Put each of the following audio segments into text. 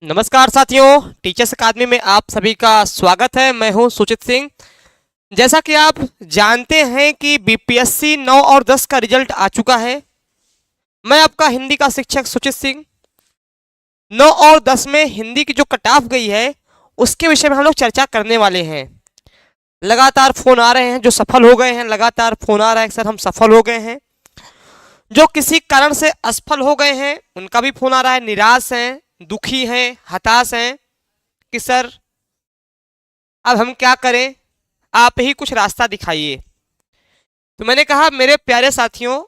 नमस्कार साथियों, टीचर्स अकादमी में आप सभी का स्वागत है। मैं हूं सुचित सिंह। जैसा कि आप जानते हैं कि बीपीएससी 9 और 10 का रिजल्ट आ चुका है। मैं आपका हिंदी का शिक्षक सुचित सिंह। 9 और 10 में हिंदी की जो कट ऑफ गई है उसके विषय में हम लोग चर्चा करने वाले हैं। लगातार फोन आ रहे हैं जो सफल हो गए हैं, लगातार फोन आ रहा है सर हम सफल हो गए हैं। जो किसी कारण से असफल हो गए हैं उनका भी फोन आ रहा है, निराश हैं, दुखी हैं, हताश हैं कि सर अब हम क्या करें, आप ही कुछ रास्ता दिखाइए। तो मैंने कहा मेरे प्यारे साथियों,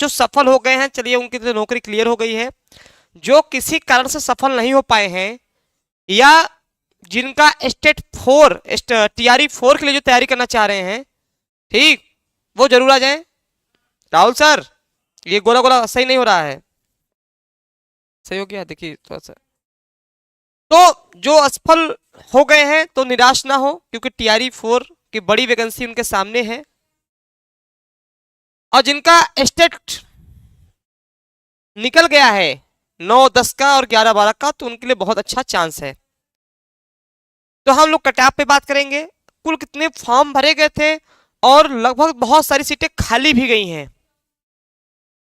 जो सफल हो गए हैं चलिए उनकी तो नौकरी क्लियर हो गई है। जो किसी कारण से सफल नहीं हो पाए हैं या जिनका स्टेट 4 टीआरई 4 के लिए जो तैयारी करना चाह रहे हैं, ठीक, वो जरूर आ जाएं। राहुल सर ये गोला गोला सही नहीं हो रहा है, सही हो गया देखिए थोड़ा सा। तो जो असफल हो गए हैं तो निराश ना हो, क्योंकि टीआरई 4 की बड़ी वैकेंसी उनके सामने है। और जिनका स्टेट निकल गया है 9, 10 का और 11, 12 का, तो उनके लिए बहुत अच्छा चांस है। तो हम लोग कट ऑफ पे बात करेंगे, कुल कितने फॉर्म भरे गए थे और लगभग बहुत सारी सीटें खाली भी गई हैं।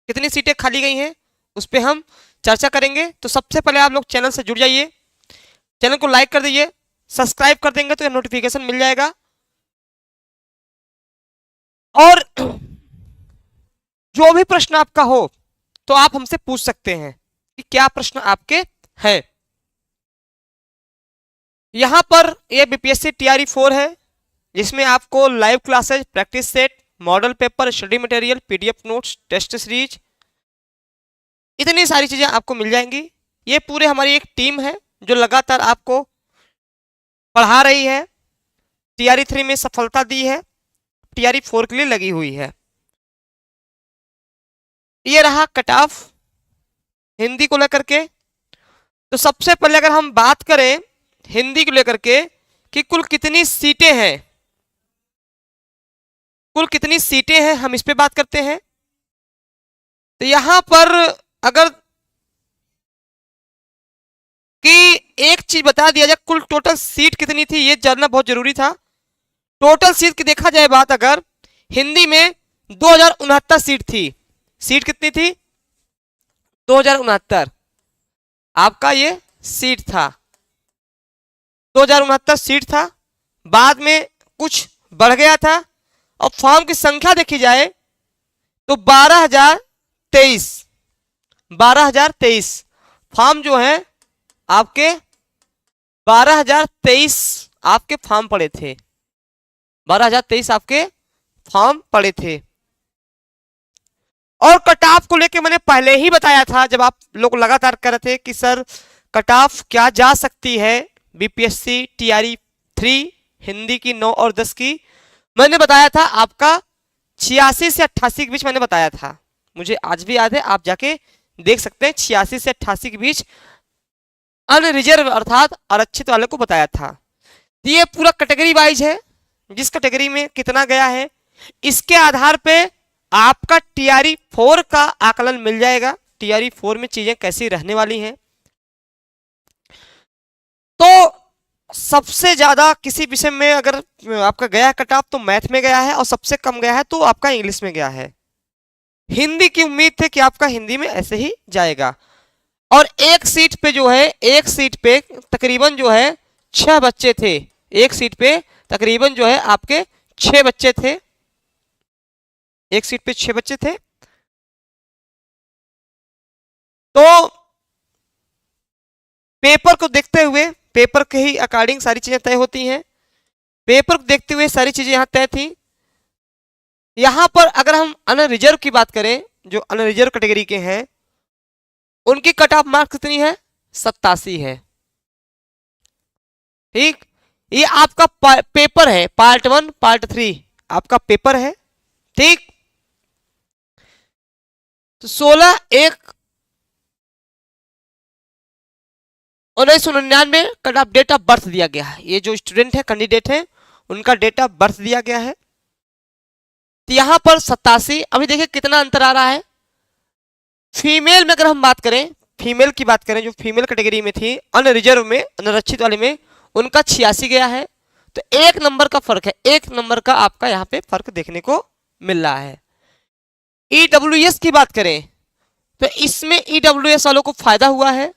कितनी सीटें खाली गई हैं उस पर हम चर्चा करेंगे। तो सबसे पहले आप लोग चैनल से जुड़ जाइए, चैनल को लाइक कर दीजिए, सब्सक्राइब कर देंगे तो नोटिफिकेशन मिल जाएगा। और जो भी प्रश्न आपका हो तो आप हमसे पूछ सकते हैं कि क्या प्रश्न आपके हैं। यहां पर ये बीपीएससी टीआरई 4 है, जिसमें आपको live classes, practice set, model paper, study material, PDF notes, test series, इतनी सारी चीजें आपको मिल जाएंगी। ये पूरे हमारी एक टीम है जो लगातार आपको पढ़ा रही है, टीआरई 3 में सफलता दी है, टीआरई 4 के लिए लगी हुई है। ये रहा कट ऑफ हिंदी को लेकर के। तो सबसे पहले अगर हम बात करें हिंदी को लेकर के कि कुल कितनी सीटें हैं, कुल कितनी सीटें हैं, हम इस पे बात करते हैं। तो यहां पर अगर कि एक चीज बता दिया जाए, कुल टोटल सीट कितनी थी ये जानना बहुत जरूरी था। टोटल सीट की देखा जाए बात, अगर हिंदी में 2069 सीट थी। सीट कितनी थी? 2069 आपका ये सीट था, 2069 सीट था। बाद में कुछ बढ़ गया था। और फॉर्म की संख्या देखी जाए तो 12,023 फॉर्म जो है आपके 12,023 आपके फॉर्म पड़े थे, 12,023 आपके फॉर्म पड़े थे। और कट ऑफ को लेके मैंने पहले ही बताया था, जब आप लोग लगातार कर रहे थे कि सर कट ऑफ क्या जा सकती है बीपीएससी टीआरई 3 हिंदी की 9 और 10 की। मैंने बताया था आपका 86 से 88 के बीच मैंने बताया था, मुझे आज भी याद है, आप जाके देख सकते हैं। 86 से 88 के बीच अनरिजर्व अर्थात आरक्षित वाले को बताया था। ये पूरा कैटेगरी वाइज है, जिस कैटेगरी में कितना गया है इसके आधार पे आपका टीआरई 4 का आकलन मिल जाएगा। टीआरई 4 में चीजें कैसी रहने वाली हैं। तो सबसे ज्यादा किसी विषय में अगर आपका गया है कट ऑफ तो मैथ में गया है, और सबसे कम गया है तो आपका इंग्लिश में गया है। हिंदी की उम्मीद थी कि आपका हिंदी में ऐसे ही जाएगा। और एक सीट पे जो है, एक सीट पे तकरीबन जो है 6 बच्चे थे। एक सीट पे तकरीबन जो है आपके 6 बच्चे थे, एक सीट पे 6 बच्चे थे। तो पेपर को देखते हुए, पेपर के ही अकॉर्डिंग सारी चीजें तय होती हैं। पेपर को देखते हुए सारी चीजें यहां तय थी। यहां पर अगर हम अनरिजर्व की बात करें, जो अनरिजर्व कैटेगरी के हैं उनकी कट ऑफ मार्क्स कितनी है? 87 है। ठीक, ये आपका पेपर है, पार्ट 1 पार्ट 3 आपका पेपर है। ठीक, तो 16/1/1999 cut off date of birth दिया गया है। ये जो स्टूडेंट है, कैंडिडेट है, उनका डेट ऑफ बर्थ दिया गया है। तो यहां पर 87। अभी देखिए कितना अंतर आ रहा है। फीमेल में अगर हम बात करें, फीमेल की बात करें, जो फीमेल कैटेगरी में थी अनरिजर्व में, अनरक्षित वाले में, उनका 86 गया है। तो 1 नंबर का फर्क है, 1 नंबर का आपका यहाँ पे फर्क देखने को मिल रहा है। ईडब्ल्यूएस की बात करें तो इसमें ईडब्ल्यूएस वालों को फायदा हुआ है।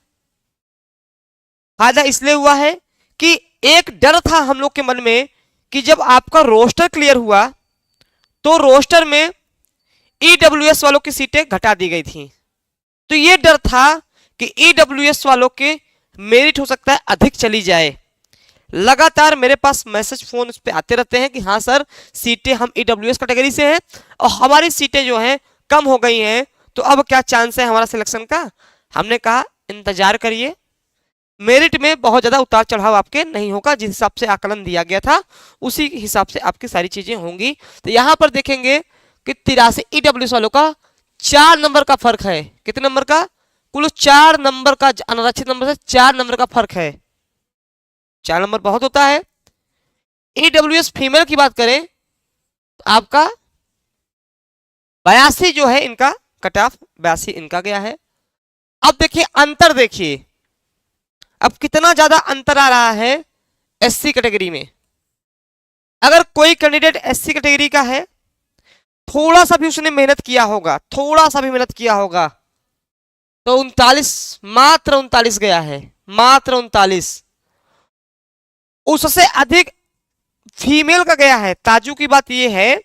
फायदा इसलिए हुआ है कि एक डर था हम लोग के मन में कि जब आपका रोस्टर क्लियर हुआ तो रोस्टर में ईडब्ल्यूएस वालों की सीटें घटा दी गई थी। तो ये डर था कि ईडब्ल्यूएस वालों के मेरिट हो सकता है अधिक चली जाए। लगातार मेरे पास मैसेज फोन उस पे आते रहते हैं कि हाँ सर, सीटें हम ईडब्ल्यूएस कैटेगरी से हैं और हमारी सीटें जो हैं कम हो गई हैं, तो अब क्या चांस है हमारा सिलेक्शन का। हमने कहा इंतजार करिए, मेरिट में बहुत ज़्यादा उतार चढ़ाव आपके नहीं होगा, जिस हिसाब से आकलन दिया गया था उसी हिसाब से आपकी सारी चीज़ें होंगी। तो यहाँ पर देखेंगे कि 83 ईडब्ल्यूएस वालों का 4 नंबर का फर्क है। कितने नंबर का? कुल 4 नंबर का, अनारक्षित नंबर से 4 नंबर का फर्क है। 4 नंबर बहुत होता है। ईडब्ल्यूएस फीमेल की बात करें तो आपका 82 जो है इनका कट ऑफ, 82 इनका गया है। अब देखिए अंतर, देखिए अब कितना ज्यादा अंतर आ रहा है एससी कैटेगरी में। अगर कोई कैंडिडेट एससी कैटेगरी का है, थोड़ा सा भी उसने मेहनत किया होगा, थोड़ा सा भी मेहनत किया होगा, तो 39, मात्र 39 गया है, मात्र 39। उससे अधिक फीमेल का गया है। ताजू की बात यह है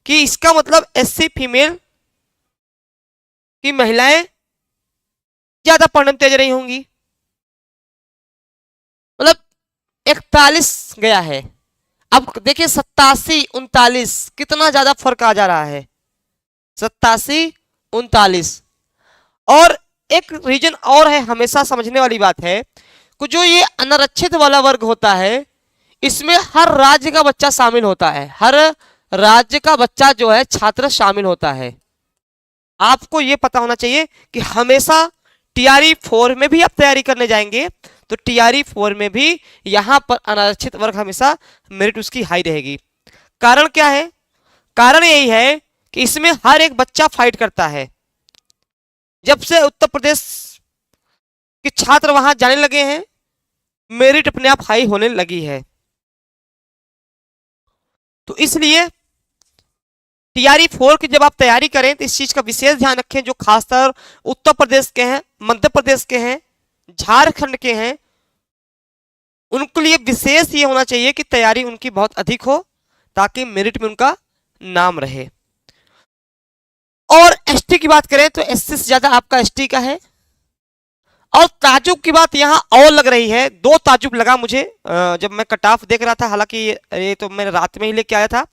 कि इसका मतलब एससी फीमेल की महिलाएं ज्यादा पढ़ने में तेज नहीं होंगी। मतलब 41 गया है। अब देखिए 87 39, कितना ज्यादा फर्क आ जा रहा है, 87 39। और एक रीजन और है, हमेशा समझने वाली बात है कि जो ये अनारक्षित वाला वर्ग होता है, इसमें हर राज्य का बच्चा शामिल होता है, हर राज्य का बच्चा जो है छात्र शामिल होता है। आपको ये पता होना चाहिए कि हमेशा टीआरई 4 में भी आप तैयारी करने जाएंगे तो टीआरई 4 में भी यहां पर अनारक्षित वर्ग हमेशा मेरिट उसकी हाई रहेगी। कारण क्या है? कारण यही है कि इसमें हर एक बच्चा फाइट करता है। जब से उत्तर प्रदेश के छात्र वहां जाने लगे हैं, मेरिट अपने आप हाई होने लगी है। तो इसलिए टीआरई 4 की जब आप तैयारी करें तो इस चीज का विशेष ध्यान रखें। जो खासकर उत्तर प्रदेश के हैं, मध्य प्रदेश के हैं, झारखंड के हैं, उनके लिए विशेष ये होना चाहिए कि तैयारी उनकी बहुत अधिक हो ताकि मेरिट में उनका नाम रहे। और एसटी की बात करें तो एससी से ज्यादा आपका एसटी का है। और ताजुब की बात यहां और लग रही है, 2 ताजुब लगा मुझे जब मैं कट ऑफ देख रहा था, हालांकि ये तो मैंने रात में ही लेके आया था।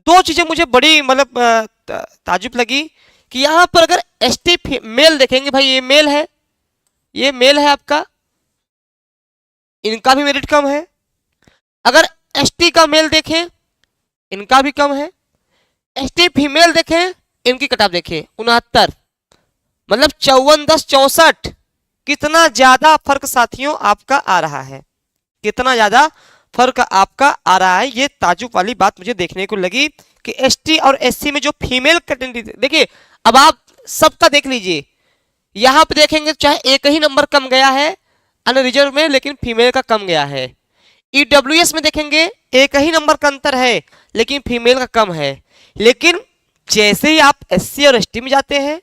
2 चीजें मुझे बड़ी मतलब ताजुब लगी कि यहां पर अगर एसटी मेल देखेंगे, भाई ये मेल है, ये मेल है आपका, इनका भी मेरिट कम है। अगर एसटी का मेल देखें, इनका भी कम है। एसटी फीमेल देखें, इनकी कट ऑफ देखें 69, मतलब 54 10 64। कितना ज्यादा फर्क साथियों आपका आ रहा है, कितना ज्यादा फर्क आपका आ रहा है। ये ताजुब वाली बात मुझे देखने को लगी कि एसटी और एससी में जो फीमेल कैटेगरी, देखिए अब आप सबका देख लीजिए, यहां पे देखेंगे चाहे एक ही नंबर कम गया है अनरिजर्व में, लेकिन फीमेल का कम गया है। ईडब्ल्यूएस में देखेंगे एक ही नंबर का अंतर है लेकिन फीमेल का कम है। लेकिन जैसे ही आप एससी और एसटी में जाते हैं,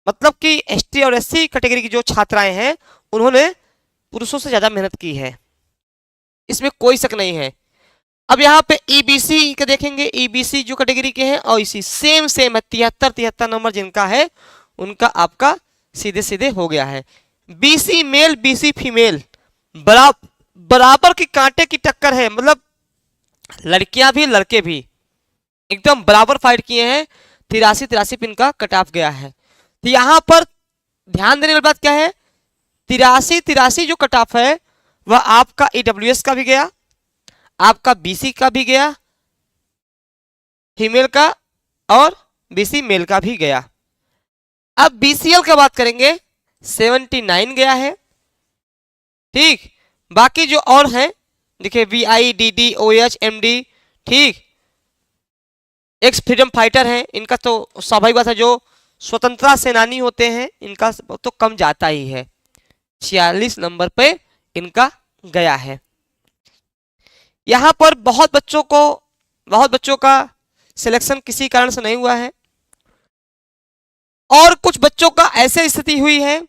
मतलब कि एसटी और एससी कैटेगरी की जो छात्राएं हैं उन्होंने पुरुषों से ज्यादा मेहनत की है, इसमें कोई शक नहीं है। अब यहाँ पे ईबीसी के देखेंगे, ईबीसी जो कैटेगरी के हैं और इसी सेम है, 73 नंबर जिनका है उनका आपका सीधे सीधे हो गया है। बीसी मेल बीसी फीमेल बराबर की कांटे की टक्कर है, मतलब लड़कियां भी लड़के भी एकदम बराबर फाइट किए हैं। 83 पे इनका कट ऑफ गया है। तो यहां पर ध्यान देने वाली बात क्या है, 83 जो कट ऑफ है वह आपका ईडब्ल्यूएस का भी गया, आपका बीसी का भी गया, फीमेल का, और बीसी मेल का भी गया। अब बीसीएल का बात करेंगे, 79 गया है। ठीक, बाकी जो और हैं देखिए वीआई डीडी ओएच एमडी, ठीक, एक्स फ्रीडम फाइटर हैं, इनका तो स्वाभाविक बात है, जो स्वतंत्रता सेनानी होते हैं इनका तो कम जाता ही है, 46 नंबर पे इनका गया है। यहां पर बहुत बच्चों का सिलेक्शन किसी कारण से नहीं हुआ है, और कुछ बच्चों का ऐसे स्थिति हुई है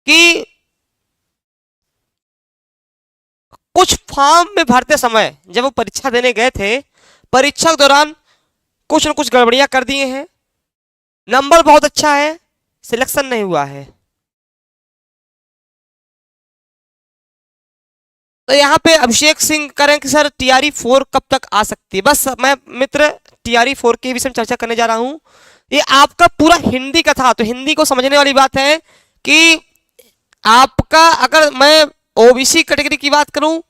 कि कुछ फॉर्म में भरते समय जब वो परीक्षा देने गए थे, परीक्षा के दौरान कुछ न कुछ गड़बड़ियां कर दिए हैं, नंबर बहुत अच्छा है, सिलेक्शन नहीं हुआ है। तो यहाँ पे अभिषेक सिंह करें कि सर टीआरई 4 कब तक आ सकती है। बस मैं मित्र टीआरई 4 के विषय में चर्चा करने जा रहा हूं। ये आपका पूरा हिंदी का था, तो हिंदी को समझने वाली बात है कि आपका, अगर मैं ओबीसी कैटेगरी की बात करूं,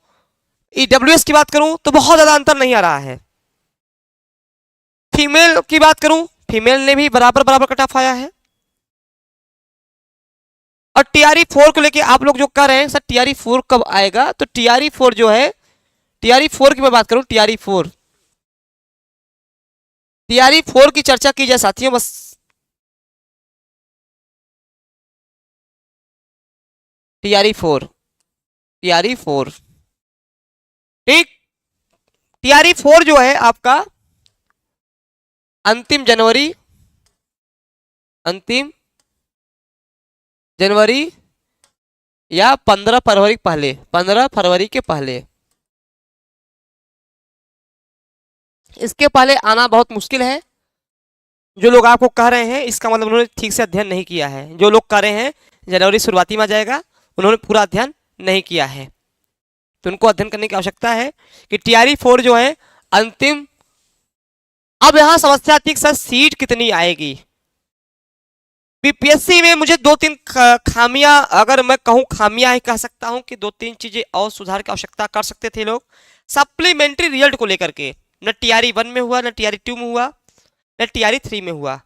ईडब्ल्यूएस की बात करूं, तो बहुत ज्यादा अंतर नहीं आ रहा है। फीमेल की बात करूं, फीमेल ने भी बराबर कट ऑफ आया है। और टीआरई 4 को लेके आप लोग जो कर रहे हैं सर टीआरई 4 कब आएगा, तो टीआरई 4 जो है, टीआरई 4 की मैं बात करूं, टीआरई 4 की चर्चा की जाए साथियों, बस टीआरई 4 ठीक। टीआरई 4 जो है आपका अंतिम जनवरी या 15 फरवरी के पहले, इसके पहले आना बहुत मुश्किल है। जो लोग आपको कह रहे हैं इसका मतलब उन्होंने ठीक से अध्ययन नहीं किया है। जो लोग कह रहे हैं जनवरी शुरुआती में आ जाएगा, उन्होंने पूरा अध्ययन नहीं किया है, तो उनको अध्ययन करने की आवश्यकता है कि टीआरई 4 जो है अंतिम। अब यहां समस्या आती है सर सीट कितनी आएगी। बीपीएससी में मुझे 2-3 खामियां, अगर मैं कहूं खामियां ही कह सकता हूं कि 2-3 चीजें और सुधार की आवश्यकता कर सकते थे लोग। सप्लीमेंट्री रिजल्ट को लेकर के न टीआरई 1 में हुआ, न टीआरई 2 में हुआ, न टीआरई 3 में हुआ।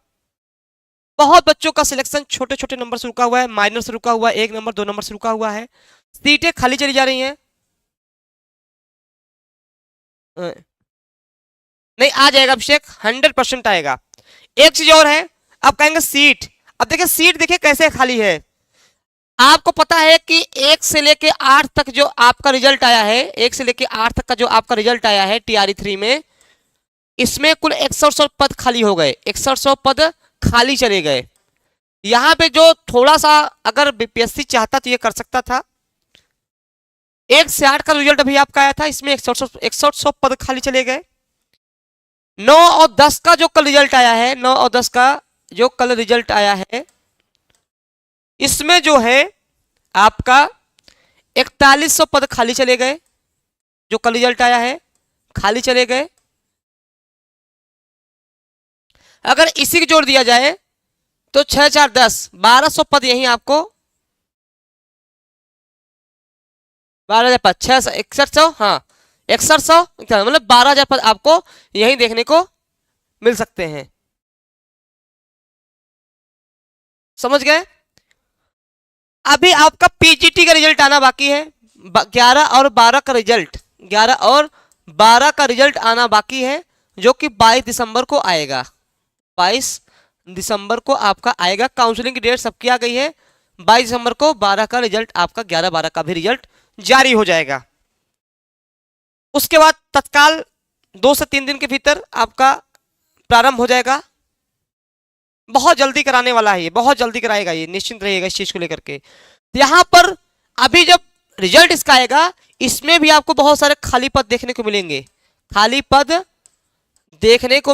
बहुत बच्चों का सिलेक्शन छोटे छोटे नंबर से रुका हुआ है, माइनर से रुका हुआ है, 1 नंबर 2 नंबर से रुका हुआ है, सीटें खाली चली जा रही हैं। नहीं आ जाएगा अभिषेक, 100% आएगा। एक चीज और है, अब कहेंगे सीट, अब देखिए सीट देखिए कैसे खाली है। आपको पता है कि 1 से लेके 8 तक जो आपका रिजल्ट आया है, 1 से लेके 8 तक का जो आपका रिजल्ट आया है टीआरई 3 में, इसमें कुल 6100 पद खाली हो गए, 6100 पद खाली चले गए। यहां पे जो थोड़ा सा अगर बीपीएससी चाहता तो ये कर सकता था। 1 से 8 का रिजल्ट अभी आपका आया था, इसमें 6100 पद खाली चले गए। 9 और 10 का जो कल रिजल्ट आया है, 9 और 10 का जो कल रिजल्ट आया है, इसमें जो है आपका 4100 पद खाली चले गए। जो कल रिजल्ट आया है खाली चले गए। अगर इसी को जोड़ दिया जाए तो 6 4 10 1200 पद यही आपको 12,000 600 6100, हाँ 6100 मतलब 12,000 पद आपको यही देखने को मिल सकते हैं। समझ गए। अभी आपका पीजीटी का रिजल्ट आना बाकी है, 11 और 12 का रिजल्ट, 11 और 12 का रिजल्ट आना बाकी है, जो कि 22 दिसंबर को आएगा। 22 दिसंबर को आपका आएगा। काउंसलिंग की डेट सबकी आ गई है, 22 दिसंबर को 12 का रिजल्ट आपका, 11-12 का भी रिजल्ट जारी हो जाएगा। उसके बाद तत्काल 2 से 3 दिन के भीतर आपका प्रारंभ हो जाएगा। बहुत जल्दी कराने वाला है ये, बहुत जल्दी कराएगा ये, निश्चिंत रहिएगा इस चीज को लेकर के। यहां पर अभी जब रिजल्ट इसका आएगा, इसमें भी आपको बहुत सारे खाली पद देखने को मिलेंगे, खाली पद देखने को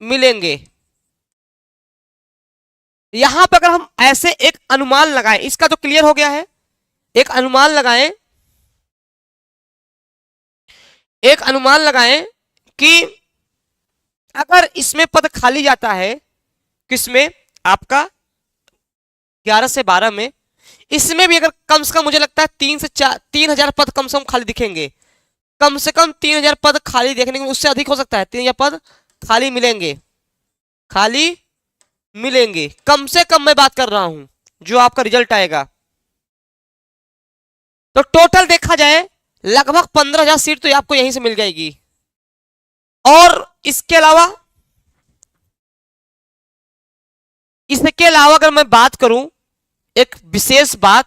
मिलेंगे। यहां पर अगर हम ऐसे एक अनुमान लगाएं, इसका तो क्लियर हो गया है, एक अनुमान लगाएं कि अगर इसमें पद खाली जाता है, किसमें आपका 11 से 12 में, इसमें भी अगर कम से कम मुझे लगता है 3,000 पद कम से कम खाली दिखेंगे, कम से कम 3,000 पद खाली देखने को, उससे अधिक हो सकता है, 3,000 पद खाली मिलेंगे कम से कम मैं बात कर रहा हूं जो आपका रिजल्ट आएगा। तो टोटल देखा जाए लगभग 15,000 सीट तो आपको यहीं से मिल जाएगी। और इसके अलावा इसके अलावा अगर मैं बात करूं एक विशेष बात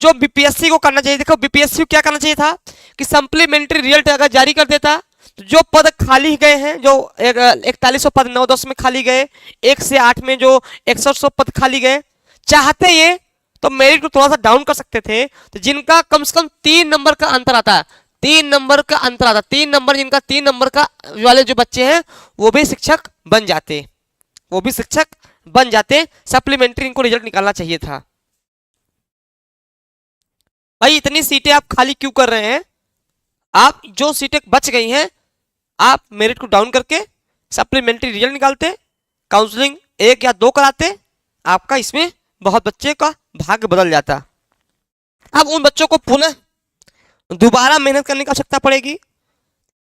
जो बीपीएससी को करना चाहिए, देखो बीपीएससी को क्या करना चाहिए था कि सप्लीमेंट्री रिजल्ट अगर जारी कर देता तो जो पद खाली गए हैं, जो 4100 पद 9-10 में खाली गए, 1 से 8 में जो 6100 पद खाली गए, चाहते ये तो मेरिट को थोड़ा सा डाउन कर सकते थे, तो जिनका कम से कम 3 नंबर का अंतर आता है, 3 नंबर का अंतर आता, 3 नंबर, जिनका 3 नंबर का वाले जो बच्चे हैं वो भी शिक्षक बन जाते, वो भी शिक्षक बन जाते। सप्लीमेंट्री इनको रिजल्ट निकालना चाहिए था। भाई इतनी सीटें आप खाली क्यों कर रहे हैं? आप जो सीटें बच गई हैं आप मेरिट को डाउन करके सप्लीमेंट्री रिजल्ट निकालते, काउंसलिंग 1 या 2 कराते, आपका इसमें बहुत बच्चे का भाग्य बदल जाता। अब उन बच्चों को पुनः दोबारा मेहनत करने की आवश्यकता पड़ेगी,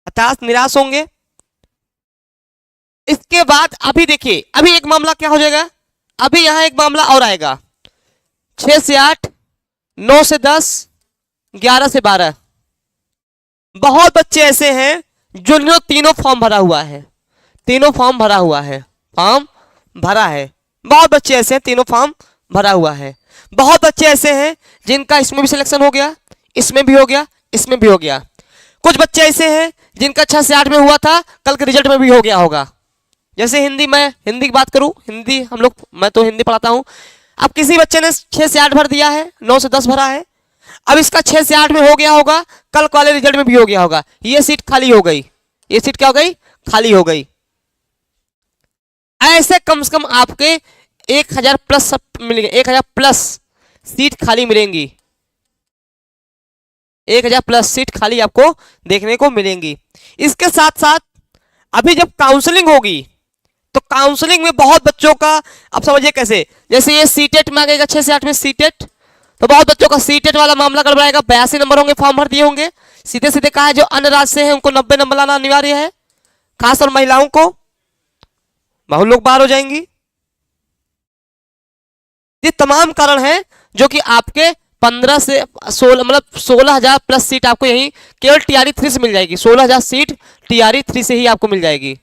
हताश निराश होंगे। इसके बाद अभी देखिए, अभी एक मामला क्या हो जाएगा, अभी यहां एक मामला और आएगा, 6 से 8, 9 से 10, 11 से 12। बहुत बच्चे ऐसे हैं जिन्होंने तीनों फॉर्म भरा हुआ है, तीनों फॉर्म भरा हुआ है, फॉर्म भरा है। बहुत बच्चे ऐसे हैं तीनों फॉर्म भरा हुआ है। बहुत बच्चे ऐसे हैं जिनका इसमें भी सिलेक्शन हो गया, इसमें भी हो गया, इसमें भी हो गया। कुछ बच्चे ऐसे हैं जिनका 6 से 8 में हुआ था, कल के रिजल्ट में भी हो गया होगा। जैसे हिंदी, मैं हिंदी की बात करूं, हिंदी हम लोग, मैं तो हिंदी पढ़ाता हूं। अब किसी बच्चे ने 6 से 8 भर दिया है, 9 से 10 भरा है, अब इसका 6 से 8 में हो गया होगा, कल वाले रिजल्ट में भी हो गया होगा, ये सीट खाली हो गई, ये सीट क्या हो गई, खाली हो गई। ऐसे कम से कम आपके 1000 प्लस मिलेंगे, 1000 प्लस सीट खाली मिलेंगी, 1000 प्लस सीट खाली आपको देखने को मिलेंगी। इसके साथ साथ अभी जब काउंसलिंग होगी तो काउंसलिंग में बहुत बच्चों का, अब समझिए कैसे, जैसे ये सीटेट में आ गएगा 6 से 8 में सीटेट, तो बहुत बच्चों का सीटेट वाला मामला गड़बड़ाएगा। 82 नंबर होंगे, फॉर्म भर दिए होंगे, सीधे सीधे कहा है जो अन्य राज्य से हैं उनको 90 नंबर लाना अनिवार्य है, खासतौर महिलाओं को, बहुत लोग बाहर हो जाएंगी। ये तमाम कारण है जो कि आपके 15 से 16 मतलब 16,000 प्लस सीट आपको यही केवल टीआरई 3 से मिल जाएगी। 16,000 सीट टीआरई 3 से ही आपको मिल जाएगी,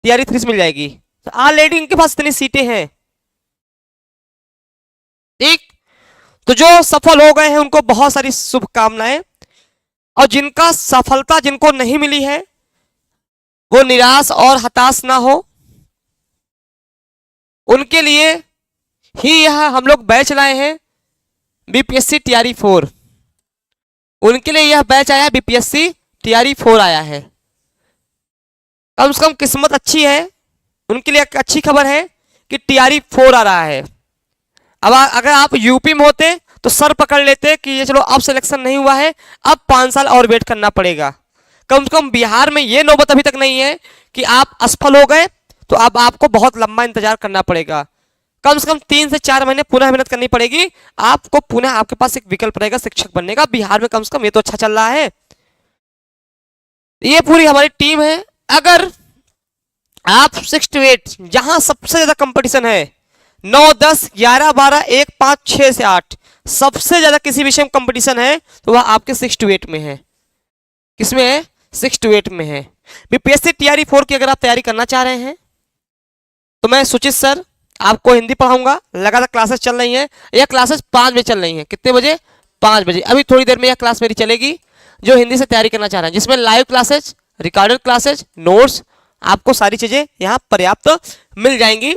टीआरई 3 से मिल जाएगी। तो ऑलरेडी इनके पास इतनी सीटें हैं, ठीक। तो जो सफल हो गए हैं उनको बहुत सारी शुभकामनाएं, और जिनका सफलता जिनको नहीं मिली है वो निराश और हताश ना हो, उनके लिए ही यह हम लोग बैच लाए हैं बीपीएससी टीआरई 4। उनके लिए यह बैच आया, बीपीएससी टीआरई 4 आया है। कम से कम किस्मत अच्छी है, उनके लिए एक अच्छी खबर है कि टीआरई 4 आ रहा है। अब अगर आप यूपी में होते तो सर पकड़ लेते कि ये चलो अब सिलेक्शन नहीं हुआ है, अब 5 साल और वेट करना पड़ेगा। कम से कम बिहार में ये नौबत अभी तक नहीं है कि आप असफल हो गए तो अब आपको बहुत लंबा इंतजार करना पड़ेगा। कम से कम 3 से 4 महीने पुनः मेहनत करनी पड़ेगी आपको, पुनः आपके पास एक विकल्प रहेगा शिक्षक बनने का। बिहार में कम से कम ये तो अच्छा चल रहा है। ये पूरी हमारी टीम है। अगर आप 6 to 8 जहां सबसे ज्यादा कंपटीशन है, 9, 10, 11, 12, 1, 5, 6 से 8 सबसे ज्यादा किसी विषय में कंपटीशन है तो वह आपके 6 to 8 में है। किसमें है? 6 to 8 में है। बीपीएससी टीआरई 4 की अगर आप तैयारी करना चाह रहे हैं तो मैं सुचित सर आपको हिंदी पढ़ाऊंगा। लगातार क्लासेस चल रही हैं, यह क्लासेस 5 बजे चल रही हैं। कितने बजे? 5 बजे। अभी थोड़ी देर में यह क्लास मेरी चलेगी जो हिंदी से तैयारी करना चाह रहे हैं, जिसमें live classes, recorded classes, notes, आपको सारी चीजें यहाँ पर्याप्त मिल जाएंगी।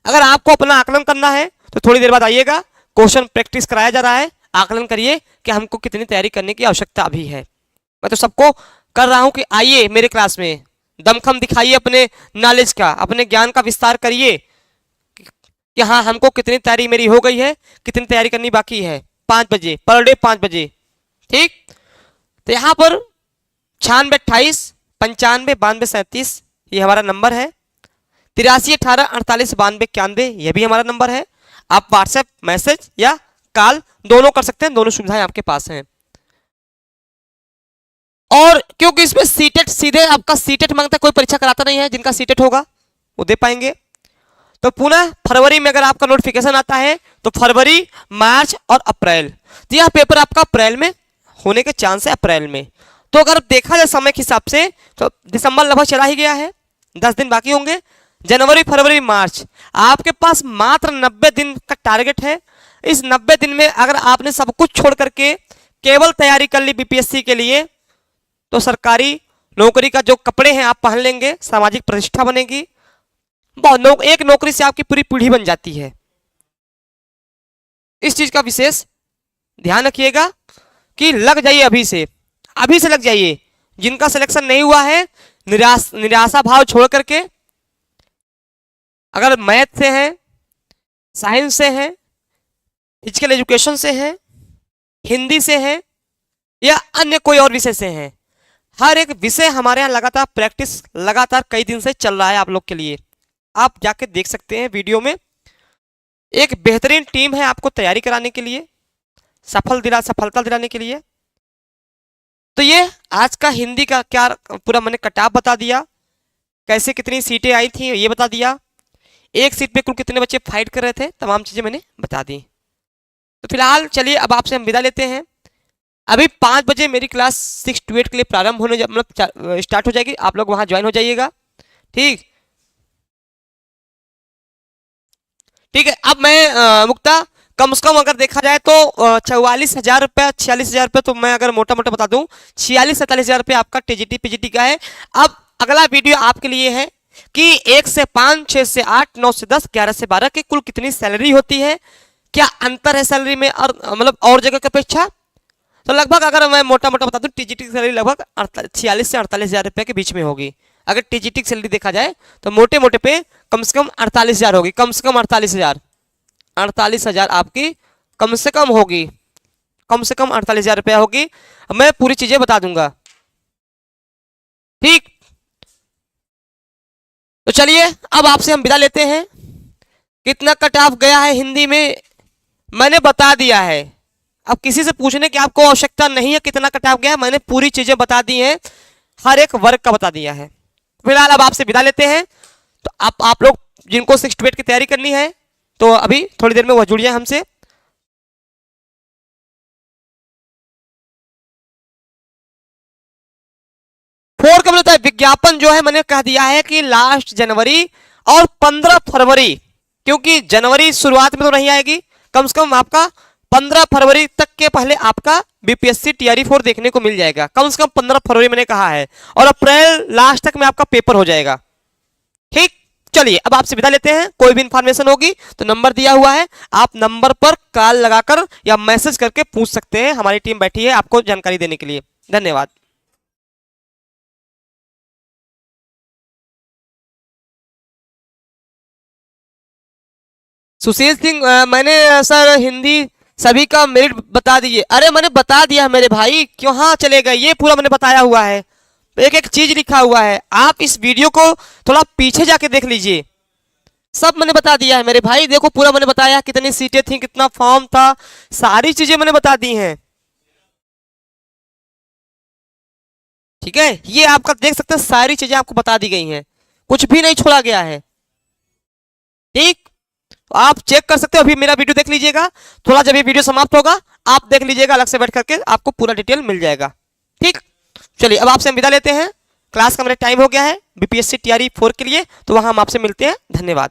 अगर आपको अपना आकलन करना है तो थोड़ी देर बाद आइएगा, क्वेश्चन प्रैक्टिस कराया जा रहा है, आकलन करिए कि हमको कितनी तैयारी करने की आवश्यकता अभी है। मैं तो सबको कर रहा हूं कि आइए मेरे क्लास में, दमखम दिखाइए अपने नॉलेज का, अपने ज्ञान का विस्तार करिए कि हाँ हमको कितनी तैयारी मेरी हो गई है, कितनी तैयारी करनी बाकी है। 5 बजे पर डे, 5 बजे, ठीक। तो यहाँ पर 96 28 95 92 37 ये हमारा नंबर है। 83 18 48 92 91 ये भी हमारा नंबर है। आप व्हाट्सएप मैसेज या कॉल दोनों कर सकते हैं, दोनों सुविधाएं आपके पास हैं। और क्योंकि इसमें सीटेट सीधे आपका सीटेट मांगता है, कोई परीक्षा कराता नहीं है, जिनका सीटेट होगा वो दे पाएंगे। तो पुनः फरवरी में अगर आपका नोटिफिकेशन आता है तो फरवरी, मार्च और अप्रैल, तो यह पेपर आपका अप्रैल में होने के चांस है, अप्रैल में। तो अगर देखा जाए समय के हिसाब से तो दिसंबर लगभग चला ही गया है, 10 दिन बाकी होंगे, जनवरी फरवरी मार्च, आपके पास मात्र 90 दिन का टारगेट है। इस 90 दिन में अगर आपने सब कुछ छोड़ करके केवल तैयारी कर ली बीपीएससी के लिए, तो सरकारी नौकरी का जो कपड़े हैं आप पहन लेंगे, सामाजिक प्रतिष्ठा बनेगी, एक नौकरी से आपकी पूरी पीढ़ी बन जाती है। इस चीज का विशेष ध्यान रखिएगा कि लग जाइए, अभी से लग जाइए। जिनका सिलेक्शन नहीं हुआ है, निराशा भाव छोड़ करके, अगर मैथ से हैं, साइंस से हैं, फिजिकल एजुकेशन से हैं, हिंदी से हैं या अन्य कोई और विषय से हैं, हर एक विषय हमारे यहाँ लगातार प्रैक्टिस लगातार कई दिन से चल रहा है आप लोग के लिए। आप जाके देख सकते हैं वीडियो में। एक बेहतरीन टीम है आपको तैयारी कराने के लिए, सफलता दिलाने के लिए। तो ये आज का हिंदी का क्या पूरा मैंने कटाव बता दिया, कैसे कितनी सीटें आई थी ये बता दिया, एक सीट पे कुल कितने बच्चे फाइट कर रहे थे, तमाम चीजें मैंने बता दी। तो फिलहाल चलिए अब आपसे हम विदा लेते हैं। अभी 5 बजे मेरी क्लास 6 to 8 के लिए प्रारंभ होने मतलब स्टार्ट हो जाएगी, आप लोग वहां ज्वाइन हो जाइएगा। ठीक है। अब मैं मुक्ता कम से कम अगर देखा जाए तो 44,000 रुपया 46,000 रुपया, तो मैं अगर मोटा मोटा बता दूं 46-47,000 रुपया आपका टीजीटी पीजीटी का है। अब अगला वीडियो आपके लिए है कि 1 से 5, 6 से 8, 9 से 10, 11 से 12 की कुल कितनी सैलरी होती है, क्या अंतर है सैलरी में और मतलब और जगह की अपेक्षा। तो लगभग अगर मैं मोटा मोटा बता दूं टीजीटी की सैलरी लगभग 46 से 48,000 रुपये के बीच में होगी। अगर टीजीटी की सैलरी देखा जाए तो मोटे मोटे पे कम से कम 48,000 होगी, कम से कम 48,000 आपकी कम से कम होगी, कम से कम 48,000 रुपया होगी। मैं पूरी चीजें बता दूंगा। ठीक, तो चलिए अब आपसे हम विदा लेते हैं। कितना कट ऑफ गया है हिंदी में मैंने बता दिया है, अब किसी से पूछने की आपको आवश्यकता नहीं है कितना कट ऑफ गया है, मैंने पूरी चीजें बता दी हैं, हर एक वर्ग का बता दिया है। फिलहाल अब आपसे विदा लेते हैं। तो आप लोग जिनको 6 to 8 की तैयारी करनी है तो अभी थोड़ी देर में वह जुड़िए हमसे। फोर का मतलब विज्ञापन जो है मैंने कह दिया है कि लास्ट जनवरी और 15 फरवरी, क्योंकि जनवरी शुरुआत में तो नहीं आएगी, कम से कम आपका 15 फरवरी तक के पहले आपका बीपीएससी टीआरई 4 देखने को मिल जाएगा। कम से कम 15 फरवरी मैंने कहा है, और अप्रैल लास्ट तक में आपका पेपर हो जाएगा। ठीक, चलिए अब आपसे विदा लेते हैं। कोई भी इंफॉर्मेशन होगी तो नंबर दिया हुआ है, आप नंबर पर कॉल लगाकर या मैसेज करके पूछ सकते हैं, हमारी टीम बैठी है आपको जानकारी देने के लिए। धन्यवाद। सुशील सिंह मैंने सर हिंदी सभी का मेरिट बता दीजिए। अरे मैंने बता दिया मेरे भाई, क्यों हाँ चले गए, ये पूरा मैंने बताया हुआ है, एक एक चीज लिखा हुआ है। आप इस वीडियो को थोड़ा पीछे जाके देख लीजिए, सब मैंने बता दिया है मेरे भाई। देखो पूरा मैंने बताया, कितनी सीटें थी, कितना फॉर्म था, सारी चीजें मैंने बता दी हैं। ठीक है, ये आपका देख सकते हैं, सारी चीजें आपको बता दी गई हैं, कुछ भी नहीं छोड़ा गया है। ठीक, आप चेक कर सकते हो, अभी मेरा वीडियो देख लीजिएगा, थोड़ा जब ये वीडियो समाप्त होगा आप देख लीजिएगा अलग से बैठ करके, आपको पूरा डिटेल मिल जाएगा। ठीक, चलिए अब आपसे हम विदा लेते हैं, क्लास का मेरा टाइम हो गया है बीपीएससी टीआरई 4 के लिए, तो वहां हम आपसे मिलते हैं। धन्यवाद।